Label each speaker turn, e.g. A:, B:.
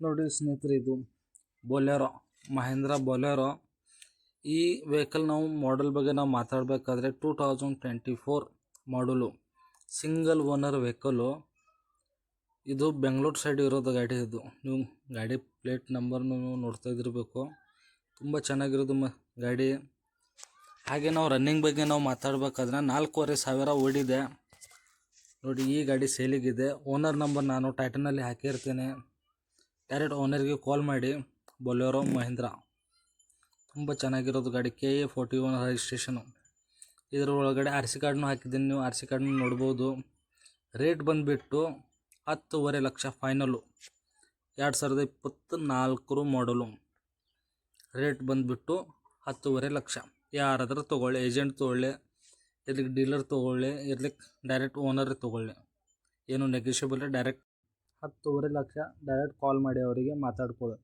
A: ನೋಡಿ ಸ್ನೇಹಿತರೆ, ಇದು ಬೊಲೆರೋ, ಮಹೇಂದ್ರ ಬೊಲೆರೋ. ಈ ವೆಹಿಕಲ್ ನಾವು ಮಾಡೆಲ್ ಬಗ್ಗೆ ನಾವು ಮಾತಾಡಬೇಕಾದ್ರೆ 2024 ಮಾಡಲು ಸಿಂಗಲ್ ಓನರ್ ವೆಹಿಕಲು. ಇದು ಬೆಂಗಳೂರು ಸೈಡ್ ಇರೋದು ಗಾಡಿ. ಇದು ನೀವು ಗಾಡಿ ಪ್ಲೇಟ್ ನಂಬರ್ನು ನೋಡ್ತಾ ಇದ್ದಿರಬೇಕು. ತುಂಬ ಚೆನ್ನಾಗಿರೋದು ಗಾಡಿ. ಹಾಗೆ ನಾವು ರನ್ನಿಂಗ್ ಬಗ್ಗೆ ನಾವು ಮಾತಾಡಬೇಕಾದ್ರೆ 4,500 ಓಡಿದೆ. ನೋಡಿ, ಈ ಗಾಡಿ ಸೇಲಿಗಿದೆ. ಓನರ್ ನಂಬರ್ ನಾನು ಟೈಟನಲ್ಲಿ ಹಾಕಿರ್ತೇನೆ. ಡೈರೆಕ್ಟ್ ಓನರ್ಗೆ ಕಾಲ್ ಮಾಡಿ. ಬೊಲೆರೋ ಮಹೇಂದ್ರ ತುಂಬ ಚೆನ್ನಾಗಿರೋದು ಗಾಡಿ. KA 41 registration. ಇದರ ಒಳಗಡೆ RC ಕಾರ್ಡ್ನು ಹಾಕಿದ್ದೀನಿ, ನೀವು RC ಕಾರ್ಡ್ನು ನೋಡ್ಬೋದು. ರೇಟ್ ಬಂದುಬಿಟ್ಟು 10.5 ಲಕ್ಷ ಫೈನಲು. 2024 ಮಾಡಲು. ರೇಟ್ ಬಂದುಬಿಟ್ಟು 10.5 ಲಕ್ಷ. ಯಾರಾದರೂ ತೊಗೊಳ್ಳಿ, ಏಜೆಂಟ್ ತೊಗೊಳ್ಳಿ, ಇರ್ಲಿಕ್ಕೆ ಡೀಲರ್ ತೊಗೊಳ್ಳಿ, ಇರ್ಲಿಕ್ಕೆ ಡೈರೆಕ್ಟ್ ಓನರ್ ತೊಗೊಳ್ಳಿ, ಏನು ನೆಗೋಷಿಯಬಲ್. ಡೈರೆಕ್ಟ್ 10.5 ಲಕ್ಷ. ಡೈರೆಕ್ಟ್ ಕಾಲ್ ಮಾಡಿ ಅವರಿಗೆ ಮಾತಾಡ್ಕೊಳ್ಳಿ.